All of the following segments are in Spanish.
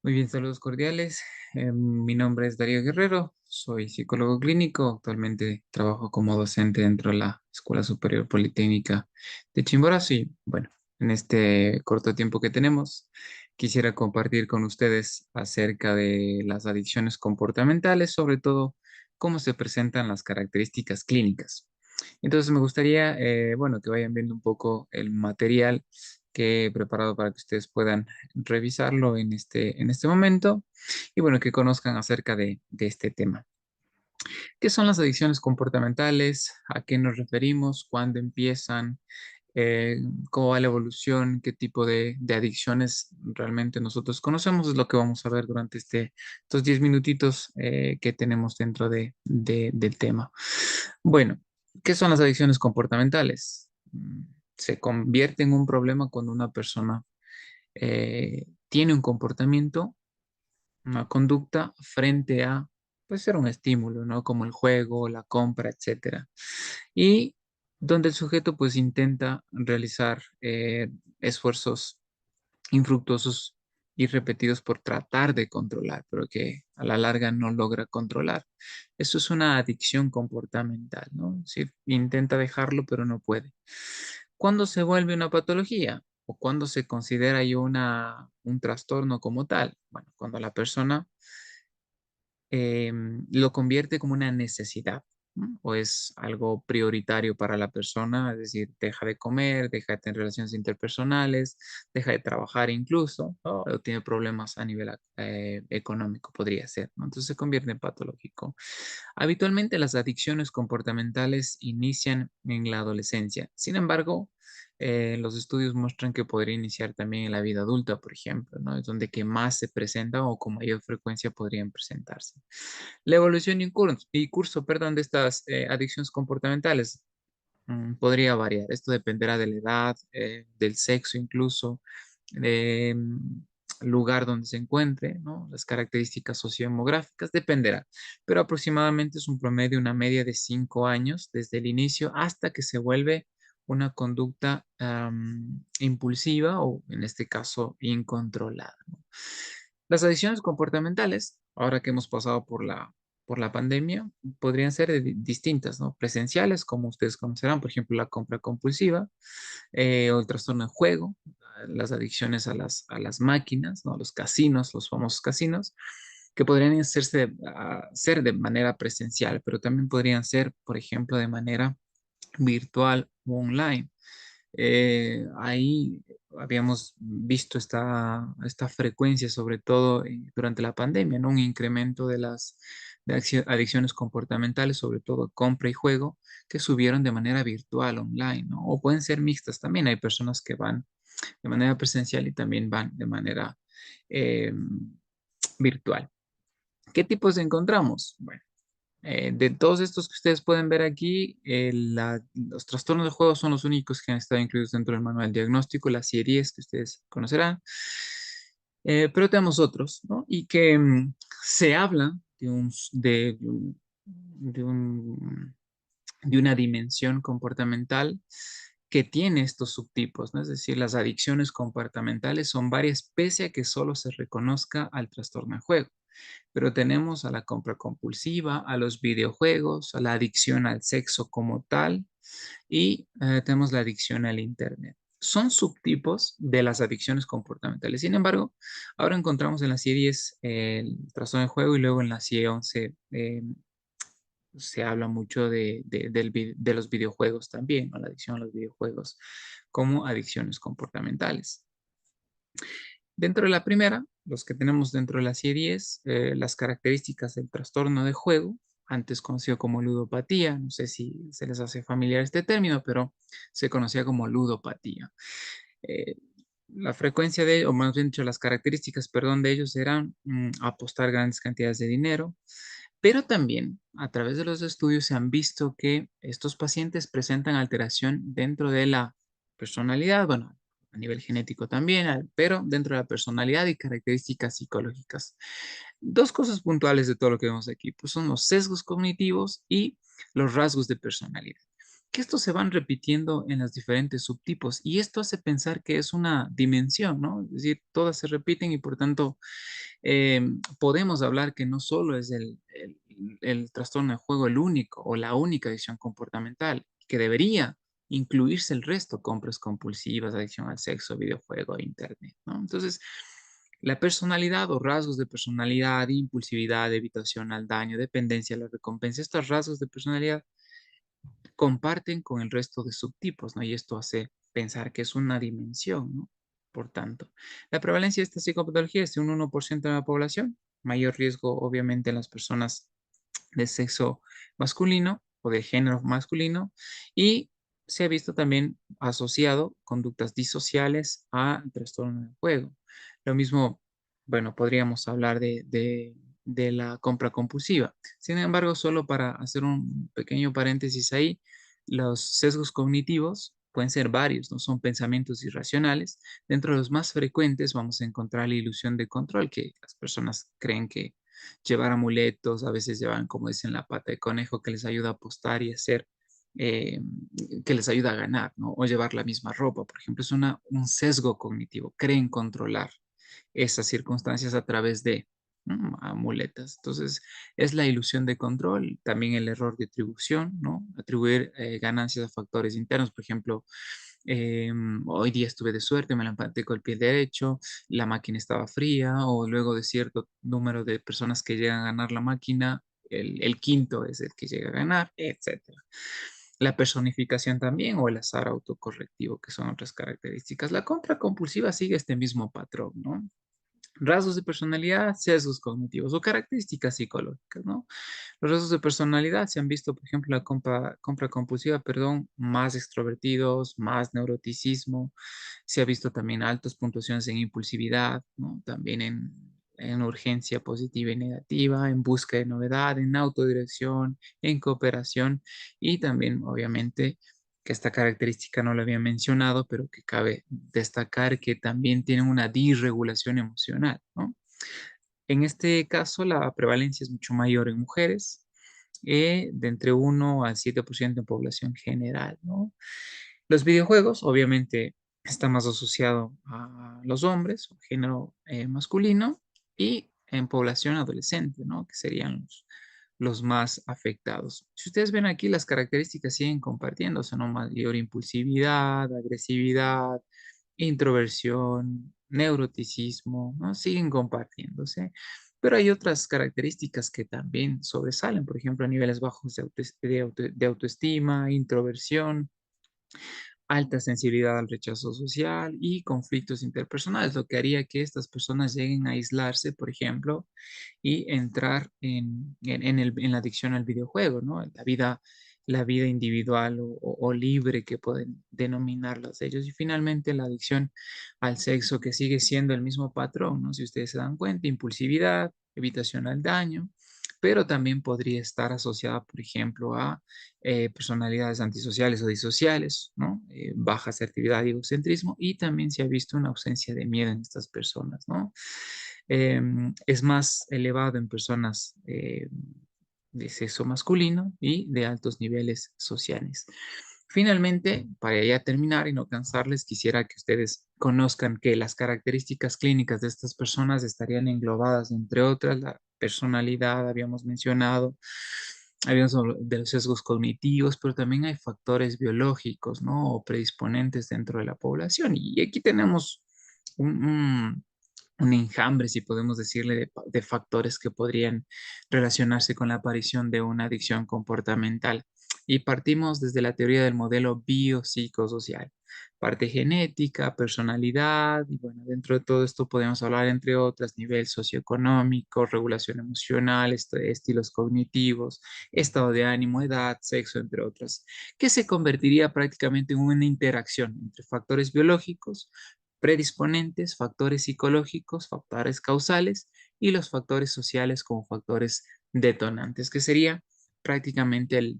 Muy bien, saludos cordiales. Mi nombre es Darío Guerrero, soy psicólogo clínico, actualmente trabajo como docente dentro de la Escuela Superior Politécnica de Chimborazo y bueno, en este corto tiempo que tenemos, quisiera compartir con ustedes acerca de las adicciones comportamentales, sobre todo cómo se presentan las características clínicas. Entonces me gustaría, bueno, que vayan viendo un poco el material que he preparado para que ustedes puedan revisarlo en este momento y bueno, que conozcan acerca de este tema. ¿Qué son las adicciones comportamentales? ¿A qué nos referimos? ¿Cuándo empiezan? Eh, ¿Cómo va la evolución? ¿Qué tipo de adicciones realmente nosotros conocemos? Es lo que vamos a ver durante estos 10 minutitos que tenemos dentro del tema. Bueno, ¿qué son las adicciones comportamentales? Se convierte en un problema cuando una persona tiene un comportamiento, una conducta frente a, puede ser un estímulo, ¿no? Como el juego, la compra, etcétera. Y donde el sujeto pues intenta realizar esfuerzos infructuosos y repetidos por tratar de controlar, pero que a la larga no logra controlar. Eso es una adicción comportamental, ¿no? Es decir, intenta dejarlo, pero no puede. ¿Cuándo se vuelve una patología? ¿O cuándo se considera ya un trastorno como tal? Bueno, cuando la persona lo convierte como una necesidad, ¿no? O es algo prioritario para la persona, es decir, deja de comer, deja de tener relaciones interpersonales, deja de trabajar incluso, ¿no? O tiene problemas a nivel económico, podría ser, ¿no? Entonces se convierte en patológico. Habitualmente las adicciones comportamentales inician en la adolescencia. Sin embargo, los estudios muestran que podría iniciar también en la vida adulta, por ejemplo, ¿no? Es donde que más se presenta o con mayor frecuencia podrían presentarse. La evolución perdón, de estas adicciones comportamentales podría variar. Esto dependerá de la edad, del sexo incluso, de lugar donde se encuentre, ¿no? Las características sociodemográficas, dependerá. Pero aproximadamente es un promedio, una media de 5 años desde el inicio hasta que se vuelve una conducta impulsiva o en este caso incontrolada, ¿no? Las adicciones comportamentales, ahora que hemos pasado por la pandemia, podrían ser distintas, ¿no? Presenciales, como ustedes conocerán, por ejemplo, la compra compulsiva o el trastorno de juego, las adicciones a las máquinas, ¿no? Los casinos, los famosos casinos, que podrían ser de manera presencial, pero también podrían ser, por ejemplo, de manera virtual o online. Ahí habíamos visto esta frecuencia, sobre todo durante la pandemia, ¿no? Un incremento de las adicciones comportamentales, sobre todo compra y juego, que subieron de manera virtual, online, ¿no? O pueden ser mixtas también. Hay personas que van de manera presencial y también van de manera eh, virtual. ¿Qué tipos encontramos? Bueno, de todos estos que ustedes pueden ver aquí, los trastornos de juego son los únicos que han estado incluidos dentro del manual diagnóstico, las series que ustedes conocerán. Pero tenemos otros, ¿no? Y que se habla de de una dimensión comportamental que tiene estos subtipos, ¿no? Es decir, las adicciones comportamentales son varias pese a que solo se reconozca al trastorno de juego. Pero tenemos a la compra compulsiva, a los videojuegos, a la adicción al sexo como tal y tenemos la adicción al Internet. Son subtipos de las adicciones comportamentales. Sin embargo, ahora encontramos en la CIE-10 el trastorno de juego y luego en la CIE-11 se habla mucho de los videojuegos también, ¿no? La adicción a los videojuegos como adicciones comportamentales. Dentro de la primera, los que tenemos dentro de la CIE-10, las características del trastorno de juego, antes conocido como ludopatía, no sé si se les hace familiar este término, pero se conocía como ludopatía. Eh, la frecuencia de, o más bien dicho, las características, perdón, de ellos eran apostar grandes cantidades de dinero, pero también a través de los estudios se han visto que estos pacientes presentan alteración dentro de la personalidad, bueno, a nivel genético también, pero dentro de la personalidad y características psicológicas. Dos cosas puntuales de todo lo que vemos aquí, pues son los sesgos cognitivos y los rasgos de personalidad. que estos se van repitiendo en los diferentes subtipos y esto hace pensar que es una dimensión, ¿no? Es decir, todas se repiten y por tanto podemos hablar que no solo es el trastorno de juego el único o la única adicción comportamental, que debería incluirse el resto, compras compulsivas, adicción al sexo, videojuego, internet, ¿no? Entonces, la personalidad o rasgos de personalidad, impulsividad, evitación al daño, dependencia a la recompensa, estos rasgos de personalidad comparten con el resto de subtipos, ¿no? Y esto hace pensar que es una dimensión, ¿no? Por tanto, la prevalencia de esta psicopatología es de un 1% de la población, mayor riesgo obviamente en las personas de sexo masculino o de género masculino y se ha visto también asociado conductas disociales a trastorno del juego. Lo mismo, bueno, podríamos hablar de la compra compulsiva. Sin embargo, solo para hacer un pequeño paréntesis ahí, los sesgos cognitivos pueden ser varios, no son pensamientos irracionales. Dentro de los más frecuentes vamos a encontrar la ilusión de control, que las personas creen que llevar amuletos, a veces llevan, como dicen, la pata de conejo que les ayuda a apostar y hacer, eh, que les ayuda a ganar, ¿no? O llevar la misma ropa, por ejemplo, es un sesgo cognitivo, creen controlar esas circunstancias a través de amuletas. Entonces, es la ilusión de control, también el error de atribución, ¿no? Atribuir ganancias a factores internos, por ejemplo, hoy día estuve de suerte, me levanté con el pie derecho, la máquina estaba fría, o luego de cierto número de personas que llegan a ganar la máquina, el quinto es el que llega a ganar, etcétera. La personificación también o el azar autocorrectivo, que son otras características. La compra compulsiva sigue este mismo patrón, ¿no? Rasgos de personalidad, sesgos cognitivos o características psicológicas, ¿no? Los rasgos de personalidad se han visto, por ejemplo, la compra compulsiva, perdón, más extrovertidos, más neuroticismo. Se ha visto también altas puntuaciones en impulsividad, ¿no? También en urgencia positiva y negativa, en busca de novedad, en autodirección, en cooperación y también, obviamente, que esta característica no la había mencionado, pero que cabe destacar que también tienen una disregulación emocional, ¿no? En este caso, la prevalencia es mucho mayor en mujeres, de entre 1 al 7% en población general, ¿no? Los videojuegos, obviamente, está más asociado a los hombres, o género masculino, y en población adolescente, ¿no? Que serían los más afectados. Si ustedes ven aquí, las características siguen compartiéndose, ¿no? Mayor impulsividad, agresividad, introversión, neuroticismo, ¿no? Siguen compartiéndose. Pero hay otras características que también sobresalen, por ejemplo, niveles bajos de autoestima, introversión, alta sensibilidad al rechazo social y conflictos interpersonales, lo que haría que estas personas lleguen a aislarse, por ejemplo, y entrar en la adicción al videojuego, ¿no? La vida individual o libre que pueden denominarlas ellos. Y finalmente la adicción al sexo, que sigue siendo el mismo patrón, ¿no? Si ustedes se dan cuenta, impulsividad, evitación al daño, pero también podría estar asociada, por ejemplo, a personalidades antisociales o disociales, ¿no? Baja asertividad y egocentrismo, y también se ha visto una ausencia de miedo en estas personas, ¿no? Es más elevado en personas de sexo masculino y de altos niveles sociales. Finalmente, para ya terminar y no cansarles, quisiera que ustedes conozcan que las características clínicas de estas personas estarían englobadas, entre otras, la personalidad, habíamos mencionado, habíamos hablado de los sesgos cognitivos, pero también hay factores biológicos, ¿no? O predisponentes dentro de la población. Y aquí tenemos un, un- un enjambre, si podemos decirle, de factores que podrían relacionarse con la aparición de una adicción comportamental. Y partimos desde la teoría del modelo biopsicosocial. Parte genética, personalidad, y bueno, dentro de todo esto podemos hablar, entre otras, nivel socioeconómico, regulación emocional, estilos cognitivos, estado de ánimo, edad, sexo, entre otras, que se convertiría prácticamente en una interacción entre factores biológicos, predisponentes, factores psicológicos, factores causales y los factores sociales como factores detonantes, que sería prácticamente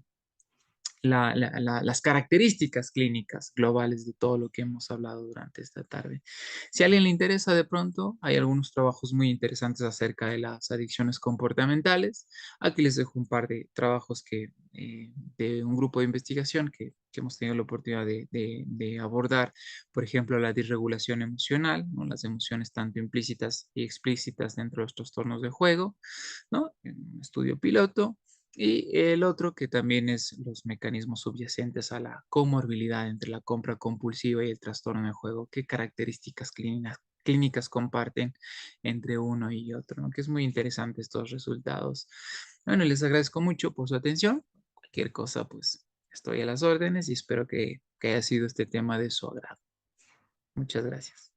las características clínicas globales de todo lo que hemos hablado durante esta tarde. Si a alguien le interesa de pronto, hay algunos trabajos muy interesantes acerca de las adicciones comportamentales. Aquí les dejo un par de trabajos de un grupo de investigación que hemos tenido la oportunidad de abordar. Por ejemplo, la disregulación emocional, ¿no? Las emociones tanto implícitas y explícitas dentro de los trastornos de juego, ¿no? En un estudio piloto. Y el otro que también es los mecanismos subyacentes a la comorbilidad entre la compra compulsiva y el trastorno de juego. ¿Qué características clínicas comparten entre uno y otro? ¿No? Que es muy interesante estos resultados. Bueno, les agradezco mucho por su atención. Cualquier cosa, pues estoy a las órdenes y espero que haya sido este tema de su agrado. Muchas gracias.